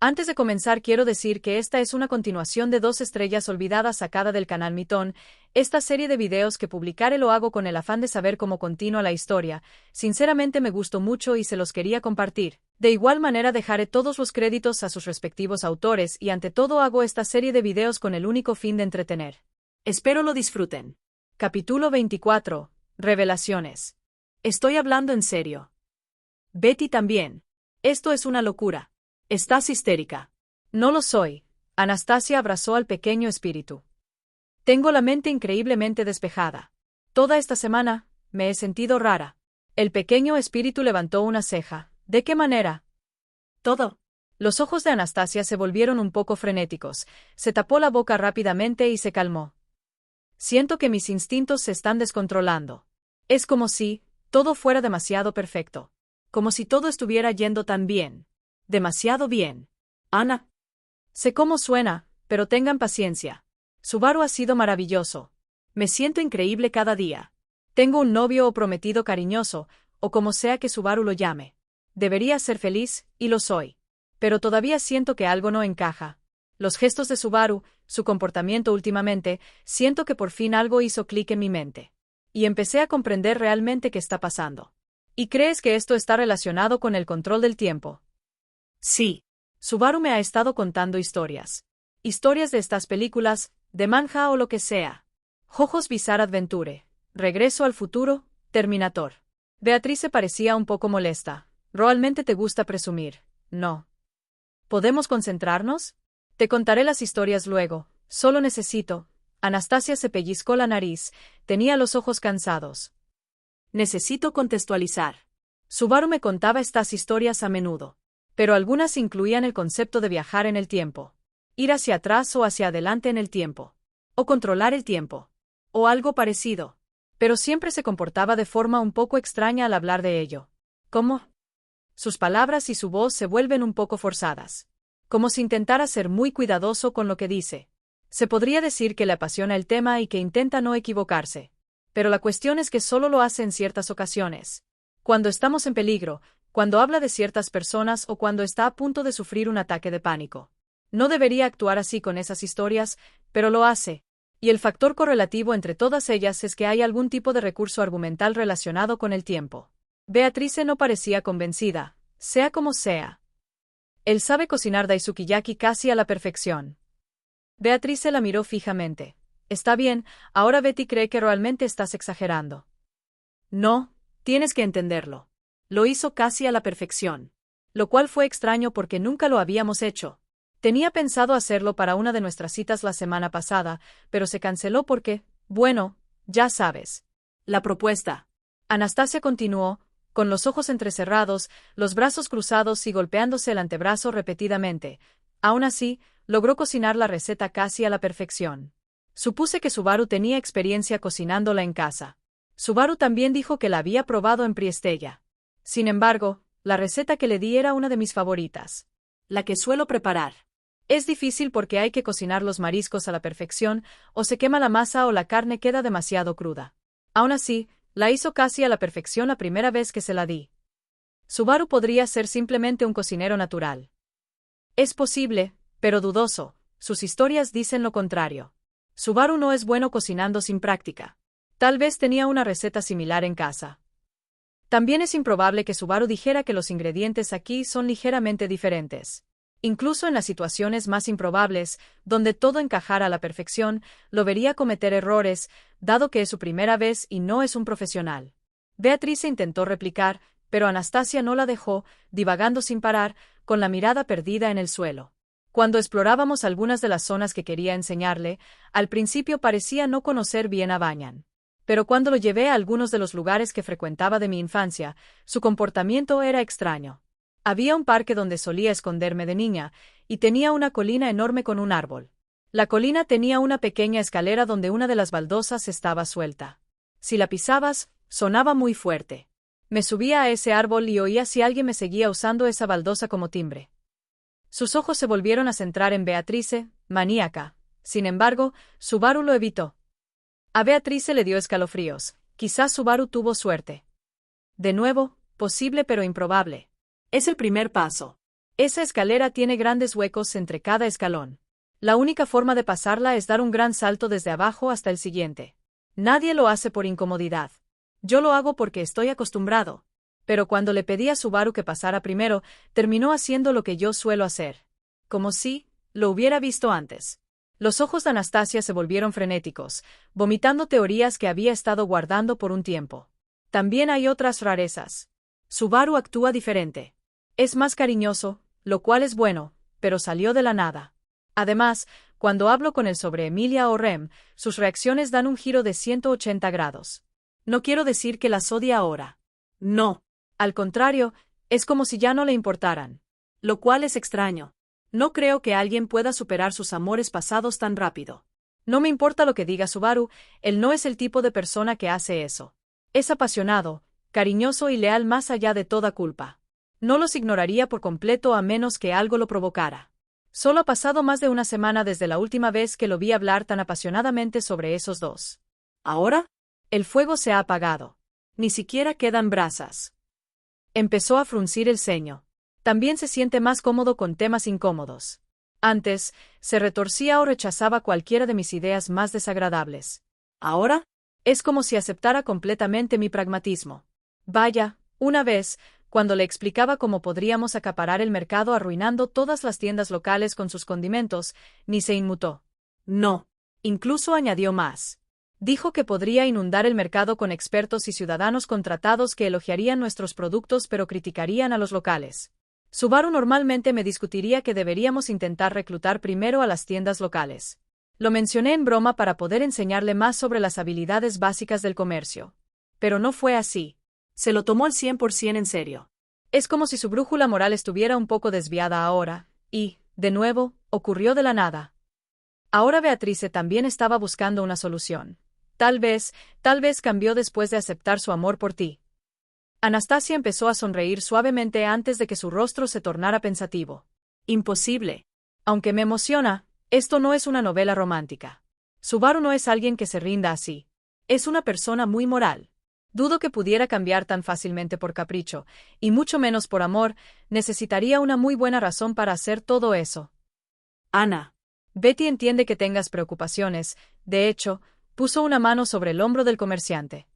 Antes de comenzar quiero decir que esta es una continuación de 2 estrellas olvidadas sacada del canal Mitón, esta serie de videos que publicaré lo hago con el afán de saber cómo continúa la historia, sinceramente me gustó mucho y se los quería compartir. De igual manera dejaré todos los créditos a sus respectivos autores y ante todo hago esta serie de videos con el único fin de entretener. Espero lo disfruten. Capítulo 24. Revelaciones. Estoy hablando en serio. Betty también. Esto es una locura. Estás histérica. No lo soy. Anastasia abrazó al pequeño espíritu. Tengo la mente increíblemente despejada. Toda esta semana, me he sentido rara. El pequeño espíritu levantó una ceja. ¿De qué manera? Todo. Los ojos de Anastasia se volvieron un poco frenéticos, se tapó la boca rápidamente y se calmó. Siento que mis instintos se están descontrolando. Es como si todo fuera demasiado perfecto. Como si todo estuviera yendo tan bien. Demasiado bien. Ana. Sé cómo suena, pero tengan paciencia. Subaru ha sido maravilloso. Me siento increíble cada día. Tengo un novio o prometido cariñoso, o como sea que Subaru lo llame. Debería ser feliz, y lo soy. Pero todavía siento que algo no encaja. Los gestos de Subaru, su comportamiento últimamente, siento que por fin algo hizo clic en mi mente. Y empecé a comprender realmente qué está pasando. ¿Y crees que esto está relacionado con el control del tiempo? Sí. Subaru me ha estado contando historias. Historias de estas películas, de manja o lo que sea. Jojo's Bizarre Adventure, Regreso al futuro, Terminator. Beatriz se parecía un poco molesta. ¿Realmente te gusta presumir? No. ¿Podemos concentrarnos? Te contaré las historias luego, solo necesito. Anastasia se pellizcó la nariz, tenía los ojos cansados. Necesito contextualizar. Subaru me contaba estas historias a menudo. Pero algunas incluían el concepto de viajar en el tiempo. Ir hacia atrás o hacia adelante en el tiempo. O controlar el tiempo. O algo parecido. Pero siempre se comportaba de forma un poco extraña al hablar de ello. ¿Cómo? Sus palabras y su voz se vuelven un poco forzadas. Como si intentara ser muy cuidadoso con lo que dice. Se podría decir que le apasiona el tema y que intenta no equivocarse. Pero la cuestión es que solo lo hace en ciertas ocasiones. Cuando estamos en peligro, cuando habla de ciertas personas o cuando está a punto de sufrir un ataque de pánico. No debería actuar así con esas historias, pero lo hace. Y el factor correlativo entre todas ellas es que hay algún tipo de recurso argumental relacionado con el tiempo. Beatrice no parecía convencida, sea como sea. Él sabe cocinar daisukiyaki casi a la perfección. Beatrice la miró fijamente. Está bien, ahora Betty cree que realmente estás exagerando. No, tienes que entenderlo. Lo hizo casi a la perfección. Lo cual fue extraño porque nunca lo habíamos hecho. Tenía pensado hacerlo para una de nuestras citas la semana pasada, pero se canceló porque, bueno, ya sabes. La propuesta. Anastasia continuó, con los ojos entrecerrados, los brazos cruzados y golpeándose el antebrazo repetidamente. Aún así, logró cocinar la receta casi a la perfección. Supuse que Subaru tenía experiencia cocinándola en casa. Subaru también dijo que la había probado en Priestella. Sin embargo, la receta que le di era una de mis favoritas. La que suelo preparar. Es difícil porque hay que cocinar los mariscos a la perfección, o se quema la masa o la carne queda demasiado cruda. Aún así, la hizo casi a la perfección la primera vez que se la di. Subaru podría ser simplemente un cocinero natural. Es posible, pero dudoso. Sus historias dicen lo contrario. Subaru no es bueno cocinando sin práctica. Tal vez tenía una receta similar en casa. También es improbable que Subaru dijera que los ingredientes aquí son ligeramente diferentes. Incluso en las situaciones más improbables, donde todo encajara a la perfección, lo vería cometer errores, dado que es su primera vez y no es un profesional. Beatrice intentó replicar, pero Anastasia no la dejó, divagando sin parar, con la mirada perdida en el suelo. Cuando explorábamos algunas de las zonas que quería enseñarle, al principio parecía no conocer bien a Banyan. Pero cuando lo llevé a algunos de los lugares que frecuentaba de mi infancia, su comportamiento era extraño. Había un parque donde solía esconderme de niña, y tenía una colina enorme con un árbol. La colina tenía una pequeña escalera donde una de las baldosas estaba suelta. Si la pisabas, sonaba muy fuerte. Me subía a ese árbol y oía si alguien me seguía usando esa baldosa como timbre. Sus ojos se volvieron a centrar en Beatrice, maníaca. Sin embargo, Subaru lo evitó. A Beatrice le dio escalofríos. Quizás Subaru tuvo suerte. De nuevo, posible pero improbable. Es el primer paso. Esa escalera tiene grandes huecos entre cada escalón. La única forma de pasarla es dar un gran salto desde abajo hasta el siguiente. Nadie lo hace por incomodidad. Yo lo hago porque estoy acostumbrado. Pero cuando le pedí a Subaru que pasara primero, terminó haciendo lo que yo suelo hacer. Como si lo hubiera visto antes. Los ojos de Anastasia se volvieron frenéticos, vomitando teorías que había estado guardando por un tiempo. También hay otras rarezas. Subaru actúa diferente. Es más cariñoso, lo cual es bueno, pero salió de la nada. Además, cuando hablo con él sobre Emilia o Rem, sus reacciones dan un giro de 180 grados. No quiero decir que las odia ahora. No. Al contrario, es como si ya no le importaran. Lo cual es extraño. No creo que alguien pueda superar sus amores pasados tan rápido. No me importa lo que diga Subaru, él no es el tipo de persona que hace eso. Es apasionado, cariñoso y leal más allá de toda culpa. No los ignoraría por completo a menos que algo lo provocara. Solo ha pasado más de una semana desde la última vez que lo vi hablar tan apasionadamente sobre esos dos. ¿Ahora? El fuego se ha apagado. Ni siquiera quedan brasas. Empezó a fruncir el ceño. También se siente más cómodo con temas incómodos. Antes, se retorcía o rechazaba cualquiera de mis ideas más desagradables. Ahora, es como si aceptara completamente mi pragmatismo. Vaya, una vez, cuando le explicaba cómo podríamos acaparar el mercado arruinando todas las tiendas locales con sus condimentos, ni se inmutó. No. Incluso añadió más. Dijo que podría inundar el mercado con expertos y ciudadanos contratados que elogiarían nuestros productos pero criticarían a los locales. Subaru normalmente me discutiría que deberíamos intentar reclutar primero a las tiendas locales. Lo mencioné en broma para poder enseñarle más sobre las habilidades básicas del comercio. Pero no fue así. Se lo tomó al 100% en serio. Es como si su brújula moral estuviera un poco desviada ahora, y, de nuevo, ocurrió de la nada. Ahora Beatrice también estaba buscando una solución. Tal vez cambió después de aceptar su amor por ti. Anastasia empezó a sonreír suavemente antes de que su rostro se tornara pensativo. Imposible. Aunque me emociona, esto no es una novela romántica. Subaru no es alguien que se rinda así. Es una persona muy moral. Dudo que pudiera cambiar tan fácilmente por capricho, y mucho menos por amor. Necesitaría una muy buena razón para hacer todo eso. Ana. Betty entiende que tengas preocupaciones, de hecho, puso una mano sobre el hombro del comerciante.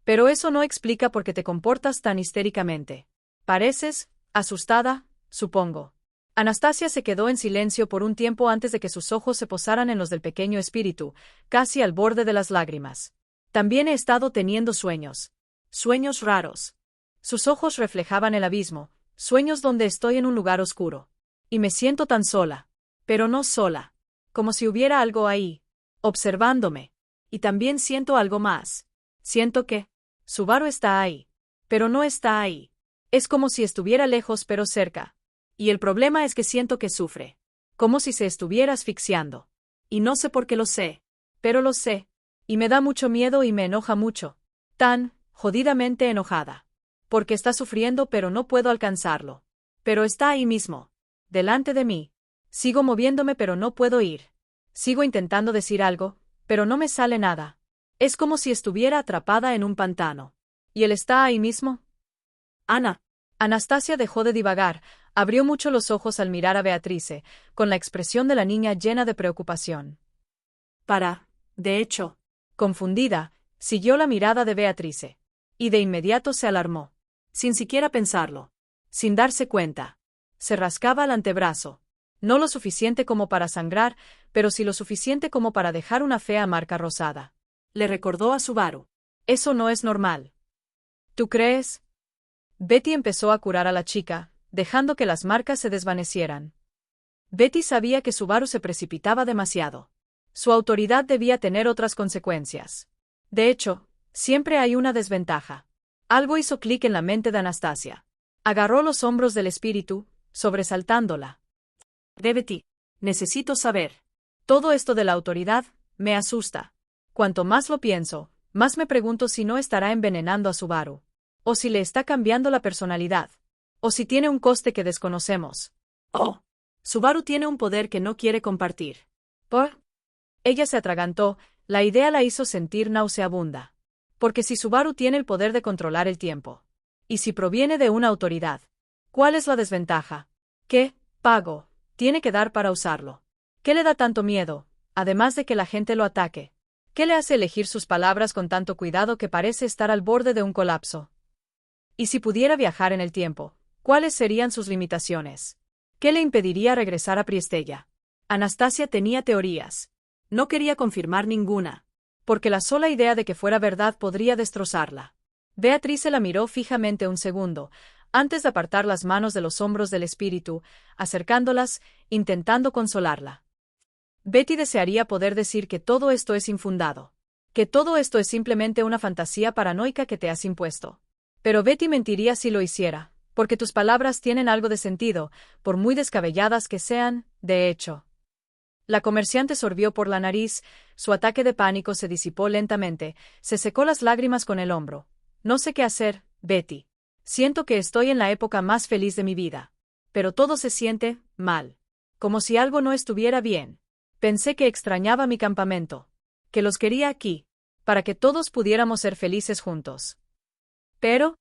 Pero eso no explica por qué te comportas tan histéricamente. Pareces asustada, supongo. Anastasia se quedó en silencio por un tiempo antes de que sus ojos se posaran en los del pequeño espíritu, casi al borde de las lágrimas. También he estado teniendo sueños. Sueños raros. Sus ojos reflejaban el abismo, sueños donde estoy en un lugar oscuro. Y me siento tan sola. Pero no sola. Como si hubiera algo ahí, observándome. Y también siento algo más. Siento que Subaru está ahí. Pero no está ahí. Es como si estuviera lejos pero cerca. Y el problema es que siento que sufre. Como si se estuviera asfixiando. Y no sé por qué lo sé. Pero lo sé. Y me da mucho miedo y me enoja mucho. Tan, jodidamente enojada. Porque está sufriendo pero no puedo alcanzarlo. Pero está ahí mismo. Delante de mí. Sigo moviéndome pero no puedo ir. Sigo intentando decir algo, pero no me sale nada. Es como si estuviera atrapada en un pantano. ¿Y él está ahí mismo? Ana. Anastasia dejó de divagar, abrió mucho los ojos al mirar a Beatrice, con la expresión de la niña llena de preocupación. De hecho, confundida, siguió la mirada de Beatrice. Y de inmediato se alarmó. Sin siquiera pensarlo. Sin darse cuenta. Se rascaba el antebrazo. No lo suficiente como para sangrar, pero sí lo suficiente como para dejar una fea marca rosada. Le recordó a Subaru. Eso no es normal. ¿Tú crees? Betty empezó a curar a la chica, dejando que las marcas se desvanecieran. Betty sabía que Subaru se precipitaba demasiado. Su autoridad debía tener otras consecuencias. De hecho, siempre hay una desventaja. Algo hizo clic en la mente de Anastasia. Agarró los hombros del espíritu, sobresaltándola. Betty, necesito saber. Todo esto de la autoridad me asusta. Cuanto más lo pienso, más me pregunto si no estará envenenando a Subaru. O si le está cambiando la personalidad. O si tiene un coste que desconocemos. Oh. Subaru tiene un poder que no quiere compartir. ¿Por? Ella se atragantó, la idea la hizo sentir nauseabunda. Porque si Subaru tiene el poder de controlar el tiempo. Y si proviene de una autoridad. ¿Cuál es la desventaja? ¿Qué pago tiene que dar para usarlo? ¿Qué le da tanto miedo, además de que la gente lo ataque? ¿Qué le hace elegir sus palabras con tanto cuidado que parece estar al borde de un colapso? Y si pudiera viajar en el tiempo, ¿cuáles serían sus limitaciones? ¿Qué le impediría regresar a Priestella? Anastasia tenía teorías. No quería confirmar ninguna, porque la sola idea de que fuera verdad podría destrozarla. Beatriz se la miró fijamente un segundo, antes de apartar las manos de los hombros del espíritu, acercándolas, intentando consolarla. Betty desearía poder decir que todo esto es infundado, que todo esto es simplemente una fantasía paranoica que te has impuesto. Pero Betty mentiría si lo hiciera, porque tus palabras tienen algo de sentido, por muy descabelladas que sean, de hecho. La comerciante sorbió por la nariz, su ataque de pánico se disipó lentamente, se secó las lágrimas con el hombro. No sé qué hacer, Betty. Siento que estoy en la época más feliz de mi vida. Pero todo se siente mal. Como si algo no estuviera bien. Pensé que extrañaba mi campamento. Que los quería aquí. Para que todos pudiéramos ser felices juntos. Pero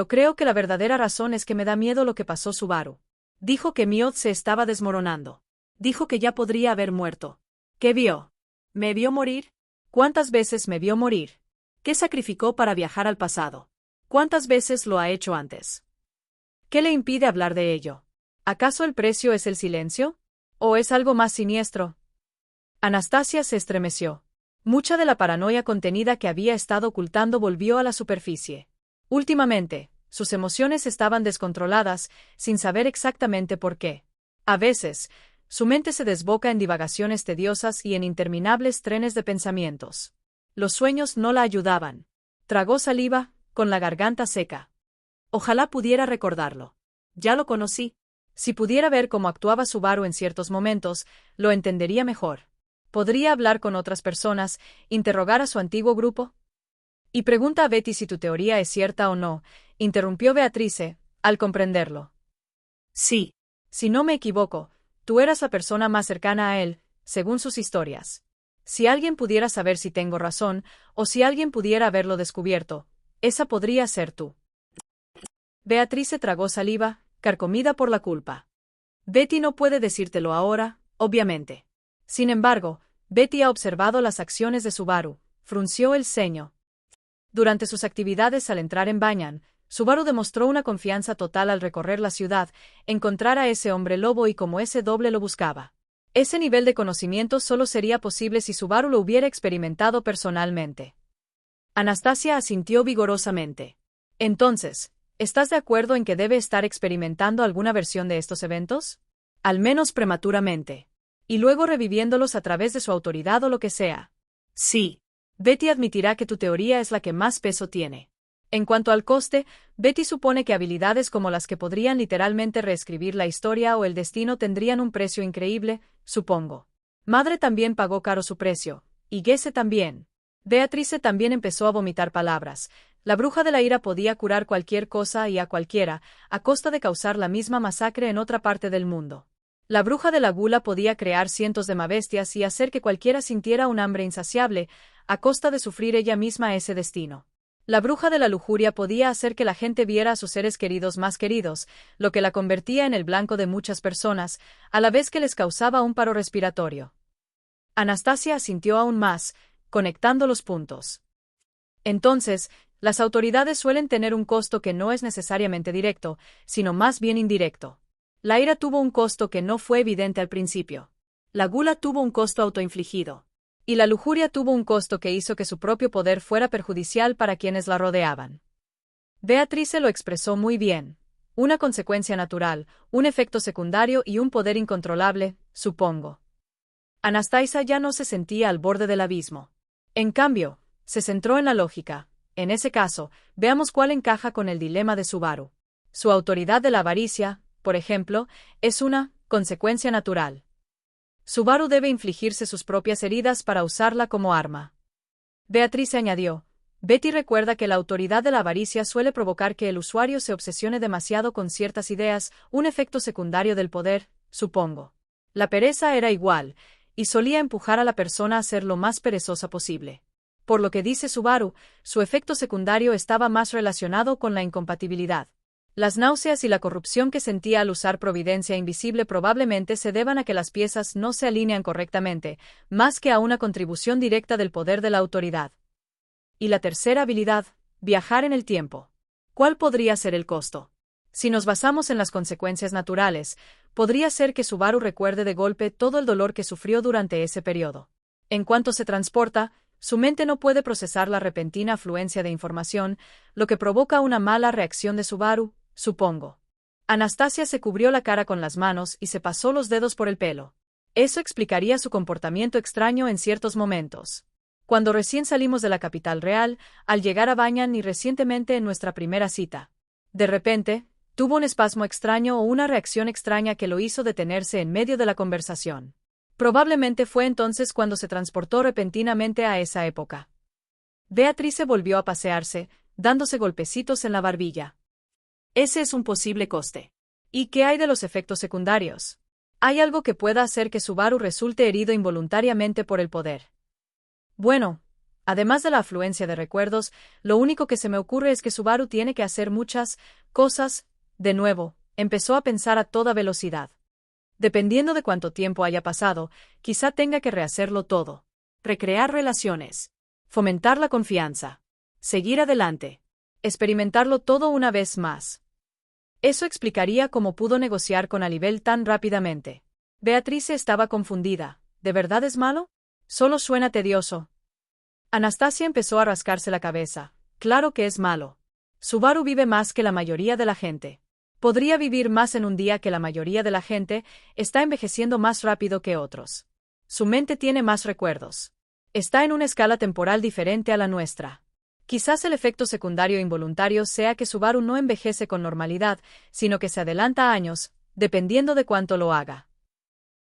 creo que la verdadera razón es que me da miedo lo que pasó Subaru. Dijo que Miod se estaba desmoronando. Dijo que ya podría haber muerto. ¿Qué vio? ¿Me vio morir? ¿Cuántas veces me vio morir? ¿Qué sacrificó para viajar al pasado? ¿Cuántas veces lo ha hecho antes? ¿Qué le impide hablar de ello? ¿Acaso el precio es el silencio? ¿O es algo más siniestro? Anastasia se estremeció. Mucha de la paranoia contenida que había estado ocultando volvió a la superficie. Últimamente, sus emociones estaban descontroladas, sin saber exactamente por qué. A veces, su mente se desboca en divagaciones tediosas y en interminables trenes de pensamientos. Los sueños no la ayudaban. Tragó saliva, con la garganta seca. Ojalá pudiera recordarlo. Ya lo conocí. Si pudiera ver cómo actuaba Subaru en ciertos momentos, lo entendería mejor. ¿Podría hablar con otras personas, interrogar a su antiguo grupo? Y pregunta a Betty si tu teoría es cierta o no, interrumpió Beatrice, al comprenderlo. Sí. Si no me equivoco, tú eras la persona más cercana a él, según sus historias. Si alguien pudiera saber si tengo razón, o si alguien pudiera haberlo descubierto, esa podría ser tú. Beatrice tragó saliva, carcomida por la culpa. Betty no puede decírtelo ahora, obviamente. Sin embargo, Betty ha observado las acciones de Subaru, frunció el ceño. Durante sus actividades al entrar en Banyan, Subaru demostró una confianza total al recorrer la ciudad, encontrar a ese hombre lobo y como ese doble lo buscaba. Ese nivel de conocimiento solo sería posible si Subaru lo hubiera experimentado personalmente. Anastasia asintió vigorosamente. Entonces, ¿estás de acuerdo en que debe estar experimentando alguna versión de estos eventos? Al menos prematuramente. Y luego reviviéndolos a través de su autoridad o lo que sea. Sí. Betty admitirá que tu teoría es la que más peso tiene. En cuanto al coste, Betty supone que habilidades como las que podrían literalmente reescribir la historia o el destino tendrían un precio increíble, supongo. Madre también pagó caro su precio, y Gese también. Beatrice también empezó a vomitar palabras. La bruja de la ira podía curar cualquier cosa y a cualquiera, a costa de causar la misma masacre en otra parte del mundo. La bruja de la gula podía crear cientos de mabestias y hacer que cualquiera sintiera un hambre insaciable, a costa de sufrir ella misma ese destino. La bruja de la lujuria podía hacer que la gente viera a sus seres queridos más queridos, lo que la convertía en el blanco de muchas personas, a la vez que les causaba un paro respiratorio. Anastasia asintió aún más, conectando los puntos. Entonces, las autoridades suelen tener un costo que no es necesariamente directo, sino más bien indirecto. La ira tuvo un costo que no fue evidente al principio. La gula tuvo un costo autoinfligido. Y la lujuria tuvo un costo que hizo que su propio poder fuera perjudicial para quienes la rodeaban. Beatrice lo expresó muy bien. Una consecuencia natural, un efecto secundario y un poder incontrolable, supongo. Anastasia ya no se sentía al borde del abismo. En cambio, se centró en la lógica. En ese caso, veamos cuál encaja con el dilema de Subaru. Su autoridad de la avaricia, por ejemplo, es una consecuencia natural. Subaru debe infligirse sus propias heridas para usarla como arma. Beatrice añadió. Betty recuerda que la autoridad de la avaricia suele provocar que el usuario se obsesione demasiado con ciertas ideas, un efecto secundario del poder, supongo. La pereza era igual, y solía empujar a la persona a ser lo más perezosa posible. Por lo que dice Subaru, su efecto secundario estaba más relacionado con la incompatibilidad. Las náuseas y la corrupción que sentía al usar Providencia Invisible probablemente se deban a que las piezas no se alinean correctamente, más que a una contribución directa del poder de la autoridad. Y la tercera habilidad, viajar en el tiempo. ¿Cuál podría ser el costo? Si nos basamos en las consecuencias naturales, podría ser que Subaru recuerde de golpe todo el dolor que sufrió durante ese periodo. En cuanto se transporta, su mente no puede procesar la repentina afluencia de información, lo que provoca una mala reacción de Subaru, supongo. Anastasia se cubrió la cara con las manos y se pasó los dedos por el pelo. Eso explicaría su comportamiento extraño en ciertos momentos. Cuando recién salimos de la capital real, al llegar a Banyan y recientemente en nuestra primera cita. De repente, tuvo un espasmo extraño o una reacción extraña que lo hizo detenerse en medio de la conversación. Probablemente fue entonces cuando se transportó repentinamente a esa época. Beatrice volvió a pasearse, dándose golpecitos en la barbilla. Ese es un posible coste. ¿Y qué hay de los efectos secundarios? ¿Hay algo que pueda hacer que Subaru resulte herido involuntariamente por el poder? Bueno, además de la afluencia de recuerdos, lo único que se me ocurre es que Subaru tiene que hacer muchas cosas. De nuevo, empezó a pensar a toda velocidad. Dependiendo de cuánto tiempo haya pasado, quizá tenga que rehacerlo todo. Recrear relaciones. Fomentar la confianza. Seguir adelante. Experimentarlo todo una vez más. Eso explicaría cómo pudo negociar con Alibel tan rápidamente. Beatrice estaba confundida. ¿De verdad es malo? Solo suena tedioso. Anastasia empezó a rascarse la cabeza. Claro que es malo. Subaru vive más que la mayoría de la gente. Podría vivir más en un día que la mayoría de la gente, está envejeciendo más rápido que otros. Su mente tiene más recuerdos. Está en una escala temporal diferente a la nuestra. Quizás el efecto secundario involuntario sea que Subaru no envejece con normalidad, sino que se adelanta años, dependiendo de cuánto lo haga.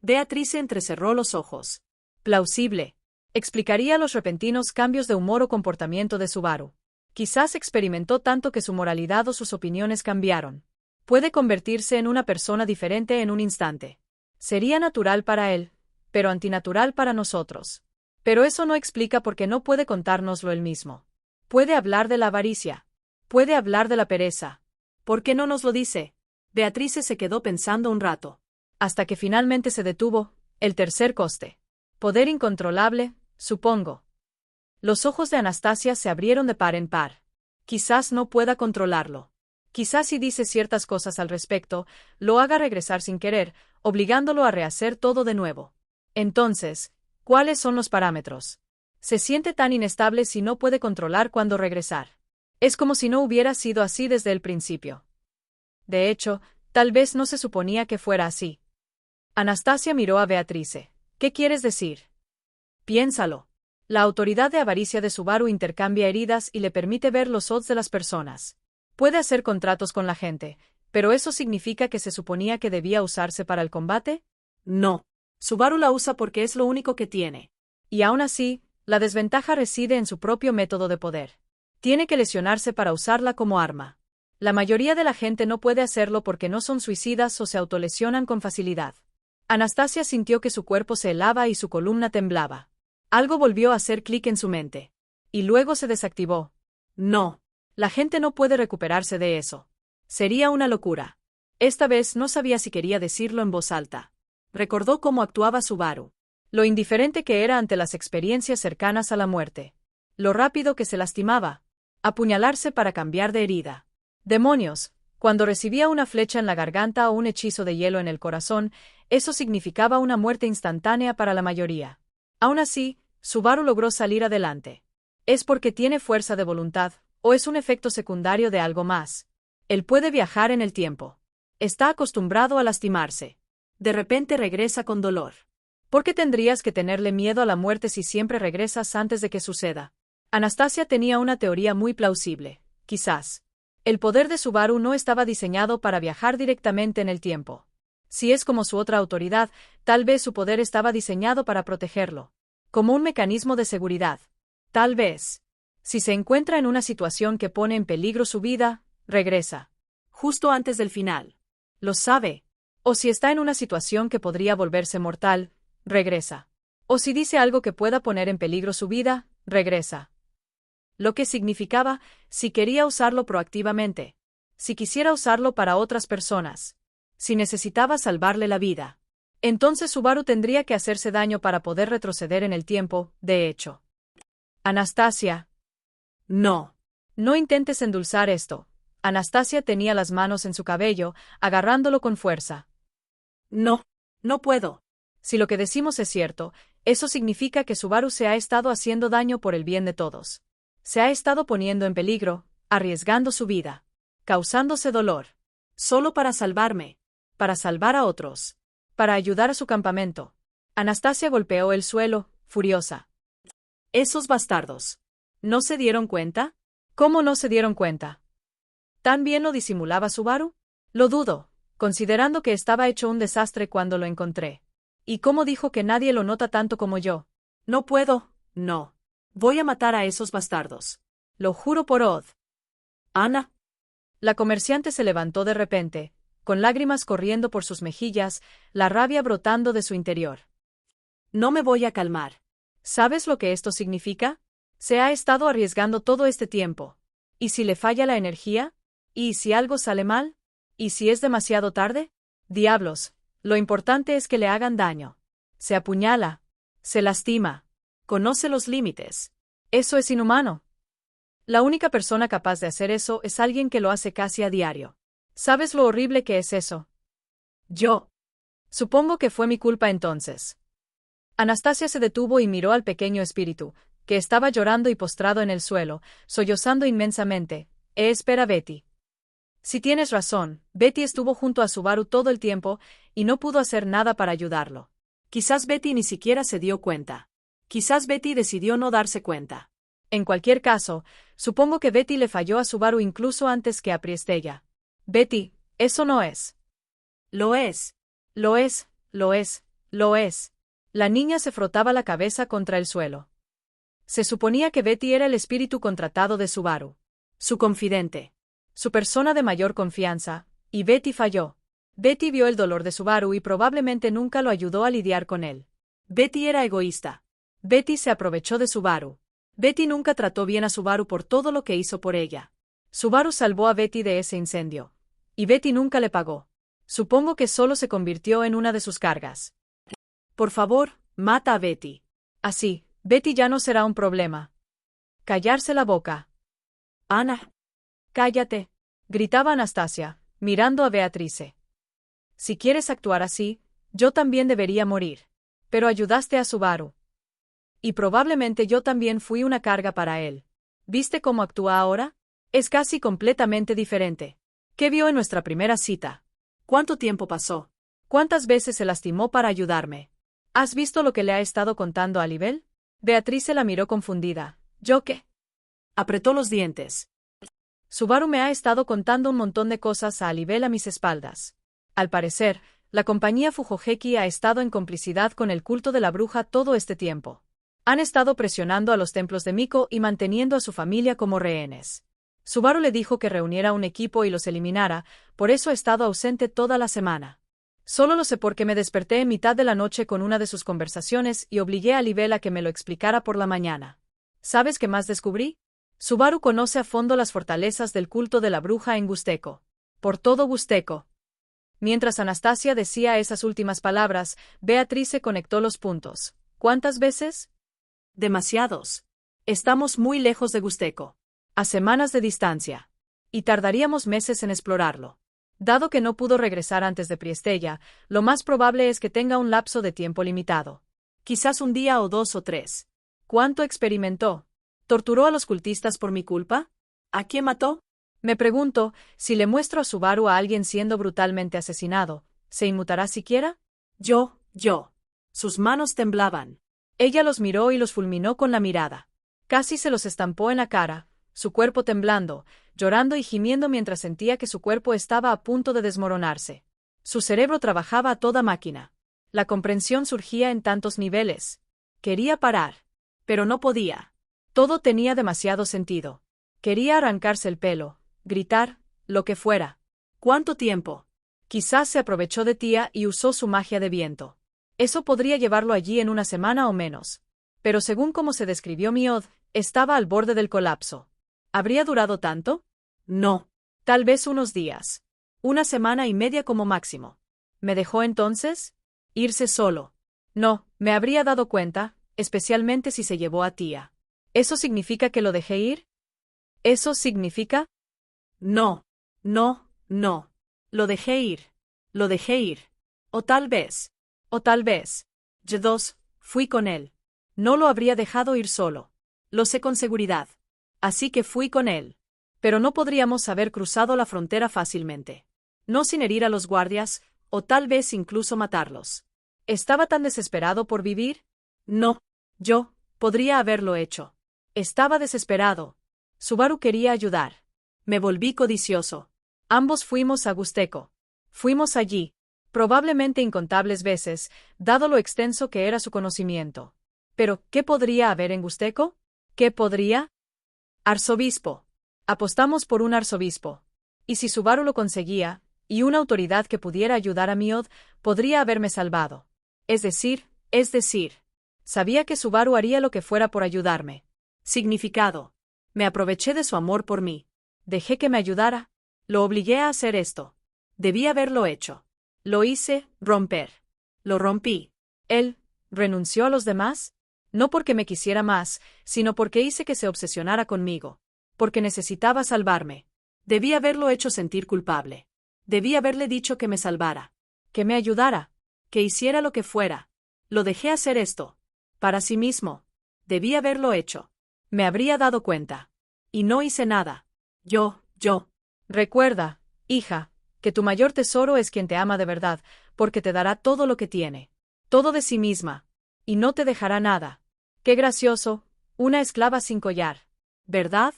Beatrice entrecerró los ojos. Plausible. Explicaría los repentinos cambios de humor o comportamiento de Subaru. Quizás experimentó tanto que su moralidad o sus opiniones cambiaron. Puede convertirse en una persona diferente en un instante. Sería natural para él, pero antinatural para nosotros. Pero eso no explica por qué no puede contárnoslo él mismo. Puede hablar de la avaricia. Puede hablar de la pereza. ¿Por qué no nos lo dice? Beatrice se quedó pensando un rato. Hasta que finalmente se detuvo. El tercer coste. Poder incontrolable, supongo. Los ojos de Anastasia se abrieron de par en par. Quizás no pueda controlarlo. Quizás si dice ciertas cosas al respecto, lo haga regresar sin querer, obligándolo a rehacer todo de nuevo. Entonces, ¿cuáles son los parámetros? Se siente tan inestable si no puede controlar cuándo regresar. Es como si no hubiera sido así desde el principio. De hecho, tal vez no se suponía que fuera así. Anastasia miró a Beatrice. ¿Qué quieres decir? Piénsalo. La autoridad de avaricia de Subaru intercambia heridas y le permite ver los odds de las personas. Puede hacer contratos con la gente, pero ¿eso significa que se suponía que debía usarse para el combate? No. Subaru la usa porque es lo único que tiene. Y aún así, la desventaja reside en su propio método de poder. Tiene que lesionarse para usarla como arma. La mayoría de la gente no puede hacerlo porque no son suicidas o se autolesionan con facilidad. Anastasia sintió que su cuerpo se helaba y su columna temblaba. Algo volvió a hacer clic en su mente. Y luego se desactivó. No. La gente no puede recuperarse de eso. Sería una locura. Esta vez no sabía si quería decirlo en voz alta. Recordó cómo actuaba Subaru. Lo indiferente que era ante las experiencias cercanas a la muerte. Lo rápido que se lastimaba. Apuñalarse para cambiar de herida. Demonios, cuando recibía una flecha en la garganta o un hechizo de hielo en el corazón, eso significaba una muerte instantánea para la mayoría. Aún así, Subaru logró salir adelante. ¿Es porque tiene fuerza de voluntad, o es un efecto secundario de algo más? Él puede viajar en el tiempo. Está acostumbrado a lastimarse. De repente regresa con dolor. ¿Por qué tendrías que tenerle miedo a la muerte si siempre regresas antes de que suceda? Anastasia tenía una teoría muy plausible. Quizás el poder de Subaru no estaba diseñado para viajar directamente en el tiempo. Si es como su otra autoridad, tal vez su poder estaba diseñado para protegerlo. Como un mecanismo de seguridad. Tal vez. Si se encuentra en una situación que pone en peligro su vida, regresa. Justo antes del final. Lo sabe. O si está en una situación que podría volverse mortal, regresa. O si dice algo que pueda poner en peligro su vida, regresa. Lo que significaba, si quería usarlo proactivamente. Si quisiera usarlo para otras personas. Si necesitaba salvarle la vida. Entonces Subaru tendría que hacerse daño para poder retroceder en el tiempo, de hecho. Anastasia. No. No intentes endulzar esto. Anastasia tenía las manos en su cabello, agarrándolo con fuerza. No. No puedo. Si lo que decimos es cierto, eso significa que Subaru se ha estado haciendo daño por el bien de todos. Se ha estado poniendo en peligro, arriesgando su vida, causándose dolor. Solo para salvarme. Para salvar a otros. Para ayudar a su campamento. Anastasia golpeó el suelo, furiosa. Esos bastardos. ¿No se dieron cuenta? ¿Cómo no se dieron cuenta? ¿Tan bien lo disimulaba Subaru? Lo dudo, considerando que estaba hecho un desastre cuando lo encontré. ¿Y cómo dijo que nadie lo nota tanto como yo? No puedo, no. Voy a matar a esos bastardos. Lo juro por Odd. Ana. La comerciante se levantó de repente, con lágrimas corriendo por sus mejillas, la rabia brotando de su interior. No me voy a calmar. ¿Sabes lo que esto significa? Se ha estado arriesgando todo este tiempo. ¿Y si le falla la energía? ¿Y si algo sale mal? ¿Y si es demasiado tarde? Diablos, lo importante es que le hagan daño. Se apuñala. Se lastima. Conoce los límites. Eso es inhumano. La única persona capaz de hacer eso es alguien que lo hace casi a diario. ¿Sabes lo horrible que es eso? Yo. Supongo que fue mi culpa entonces. Anastasia se detuvo y miró al pequeño espíritu, que estaba llorando y postrado en el suelo, sollozando inmensamente. Espera, Betty. Si tienes razón, Betty estuvo junto a Subaru todo el tiempo y no pudo hacer nada para ayudarlo. Quizás Betty ni siquiera se dio cuenta. Quizás Betty decidió no darse cuenta. En cualquier caso, supongo que Betty le falló a Subaru incluso antes que a Priestella. Betty, eso no es. Lo es. Lo es, lo es, lo es. La niña se frotaba la cabeza contra el suelo. Se suponía que Betty era el espíritu contratado de Subaru. Su confidente. Su persona de mayor confianza, y Betty falló. Betty vio el dolor de Subaru y probablemente nunca lo ayudó a lidiar con él. Betty era egoísta. Betty se aprovechó de Subaru. Betty nunca trató bien a Subaru por todo lo que hizo por ella. Subaru salvó a Betty de ese incendio. Y Betty nunca le pagó. Supongo que solo se convirtió en una de sus cargas. Por favor, mata a Betty. Así, Betty ya no será un problema. Callarse la boca. Ana. Cállate, gritaba Anastasia, mirando a Beatrice. Si quieres actuar así, yo también debería morir. Pero ayudaste a Subaru. Y probablemente yo también fui una carga para él. ¿Viste cómo actúa ahora? Es casi completamente diferente. ¿Qué vio en nuestra primera cita? ¿Cuánto tiempo pasó? ¿Cuántas veces se lastimó para ayudarme? ¿Has visto lo que le ha estado contando a Libel? Beatrice la miró confundida. ¿Yo qué? Apretó los dientes. Subaru me ha estado contando un montón de cosas a Libel a mis espaldas. Al parecer, la compañía Fujojeki ha estado en complicidad con el culto de la bruja todo este tiempo. Han estado presionando a los templos de Miko y manteniendo a su familia como rehenes. Subaru le dijo que reuniera un equipo y los eliminara, por eso he estado ausente toda la semana. Solo lo sé porque me desperté en mitad de la noche con una de sus conversaciones y obligué a Libel a que me lo explicara por la mañana. ¿Sabes qué más descubrí? Subaru conoce a fondo las fortalezas del culto de la bruja en Gusteco. Por todo Gusteco. Mientras Anastasia decía esas últimas palabras, Beatrice conectó los puntos. ¿Cuántas veces? Demasiados. Estamos muy lejos de Gusteco. A semanas de distancia. Y tardaríamos meses en explorarlo. Dado que no pudo regresar antes de Priestella, lo más probable es que tenga un lapso de tiempo limitado. Quizás un día o 2 o 3. ¿Cuánto experimentó? ¿Torturó a los cultistas por mi culpa? ¿A quién mató? Me pregunto, si le muestro a Subaru a alguien siendo brutalmente asesinado, ¿se inmutará siquiera? Yo. Sus manos temblaban. Ella los miró y los fulminó con la mirada. Casi se los estampó en la cara, su cuerpo temblando, llorando y gimiendo mientras sentía que su cuerpo estaba a punto de desmoronarse. Su cerebro trabajaba a toda máquina. La comprensión surgía en tantos niveles. Quería parar. Pero no podía. Todo tenía demasiado sentido. Quería arrancarse el pelo, gritar, lo que fuera. ¿Cuánto tiempo? Quizás se aprovechó de Tía y usó su magia de viento. Eso podría llevarlo allí en una semana o menos. Pero según como se describió Miod, estaba al borde del colapso. ¿Habría durado tanto? No. Tal vez unos días. 1 semana y media como máximo. ¿Me dejó entonces? Irse solo. No, me habría dado cuenta, especialmente si se llevó a tía. ¿Eso significa que lo dejé ir? ¿Eso significa? No, no, no. Lo dejé ir. Lo dejé ir. O tal vez. Yo fui con él. No lo habría dejado ir solo. Lo sé con seguridad. Así que fui con él. Pero no podríamos haber cruzado la frontera fácilmente. No sin herir a los guardias, o tal vez incluso matarlos. ¿Estaba tan desesperado por vivir? No. Yo podría haberlo hecho. Estaba desesperado. Subaru quería ayudar. Me volví codicioso. Ambos fuimos a Gusteco. Fuimos allí, probablemente incontables veces, dado lo extenso que era su conocimiento. Pero, ¿qué podría haber en Gusteco? ¿Qué podría? Arzobispo. Apostamos por un arzobispo. Y si Subaru lo conseguía, y una autoridad que pudiera ayudar a Miod, podría haberme salvado. Es decir, sabía que Subaru haría lo que fuera por ayudarme. Significado. Me aproveché de su amor por mí. Dejé que me ayudara. Lo obligué a hacer esto. Debí haberlo hecho. Lo hice romper. Lo rompí. Él renunció a los demás, no porque me quisiera más, sino porque hice que se obsesionara conmigo. Porque necesitaba salvarme. Debí haberlo hecho sentir culpable. Debí haberle dicho que me salvara. Que me ayudara. Que hiciera lo que fuera. Lo dejé hacer esto. Para sí mismo. Debí haberlo hecho. Me habría dado cuenta. Y no hice nada. Yo. Recuerda, hija, que tu mayor tesoro es quien te ama de verdad, porque te dará todo lo que tiene. Todo de sí misma. Y no te dejará nada. Qué gracioso, una esclava sin collar. ¿Verdad?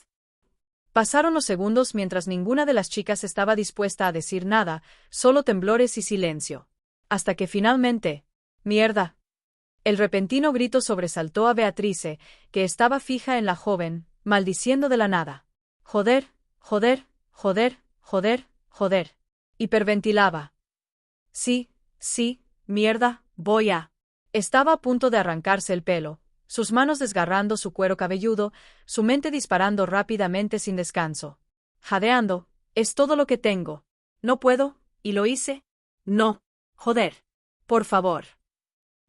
Pasaron los segundos mientras ninguna de las chicas estaba dispuesta a decir nada, solo temblores y silencio. Hasta que finalmente... ¡Mierda! El repentino grito sobresaltó a Beatrice, que estaba fija en la joven, maldiciendo de la nada. Joder. Hiperventilaba. Sí, mierda, voy a... Estaba a punto de arrancarse el pelo, sus manos desgarrando su cuero cabelludo, su mente disparando rápidamente sin descanso. Jadeando, es todo lo que tengo. No puedo, y lo hice. No. Joder. Por favor.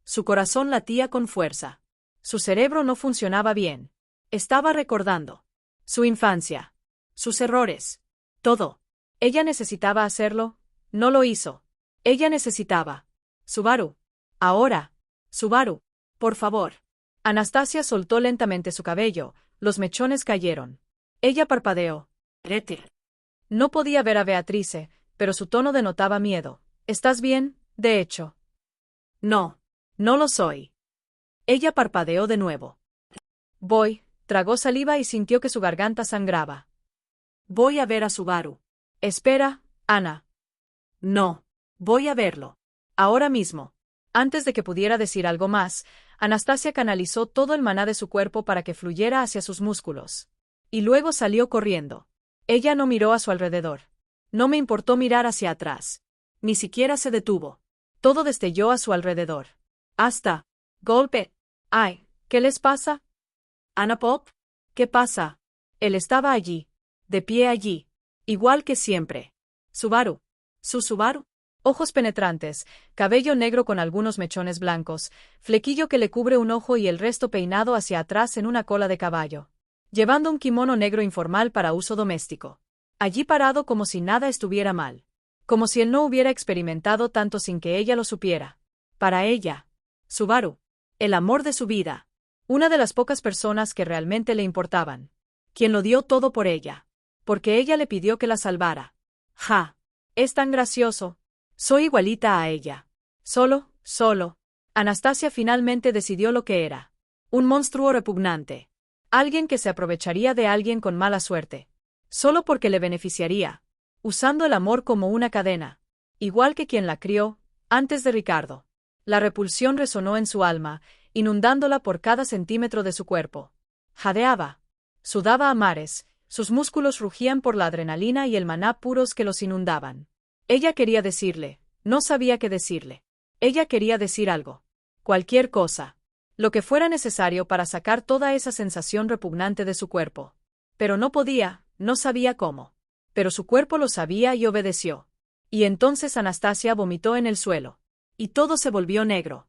Su corazón latía con fuerza. Su cerebro no funcionaba bien. Estaba recordando. Su infancia. Sus errores. Todo. Ella necesitaba hacerlo, no lo hizo. Ella necesitaba. Subaru. Ahora. Subaru. Por favor. Anastasia soltó lentamente su cabello, los mechones cayeron. Ella parpadeó. Gretel. No podía ver a Beatrice, pero su tono denotaba miedo. ¿Estás bien, de hecho? No. No lo soy. Ella parpadeó de nuevo. Tragó saliva y sintió que su garganta sangraba. Voy a ver a Subaru. Espera, Ana. No. Voy a verlo. Ahora mismo. Antes de que pudiera decir algo más, Anastasia canalizó todo el maná de su cuerpo para que fluyera hacia sus músculos. Y luego salió corriendo. Ella no miró a su alrededor. No me importó mirar hacia atrás. Ni siquiera se detuvo. Todo destelló a su alrededor. Hasta. Golpe. ¡Ay! ¿Qué les pasa? ¿Ana Pop? ¿Qué pasa? Él estaba allí. De pie allí. Igual que siempre. Subaru. ¿Su Subaru? Ojos penetrantes, cabello negro con algunos mechones blancos, flequillo que le cubre un ojo y el resto peinado hacia atrás en una cola de caballo. Llevando un kimono negro informal para uso doméstico. Allí parado como si nada estuviera mal. Como si él no hubiera experimentado tanto sin que ella lo supiera. Para ella. Subaru. El amor de su vida. Una de las pocas personas que realmente le importaban. Quien lo dio todo por ella. Porque ella le pidió que la salvara. Ja. Es tan gracioso. Soy igualita a ella. Solo. Anastasia finalmente decidió lo que era. Un monstruo repugnante. Alguien que se aprovecharía de alguien con mala suerte. Solo porque le beneficiaría. Usando el amor como una cadena. Igual que quien la crió, antes de Ricardo. La repulsión resonó en su alma, inundándola por cada centímetro de su cuerpo. Jadeaba. Sudaba a mares, sus músculos rugían por la adrenalina y el maná puros que los inundaban. Ella quería decirle, no sabía qué decirle. Ella quería decir algo. Cualquier cosa. Lo que fuera necesario para sacar toda esa sensación repugnante de su cuerpo. Pero no podía, no sabía cómo. pero su cuerpo lo sabía y obedeció. Y entonces Anastasia vomitó en el suelo. Y todo se volvió negro.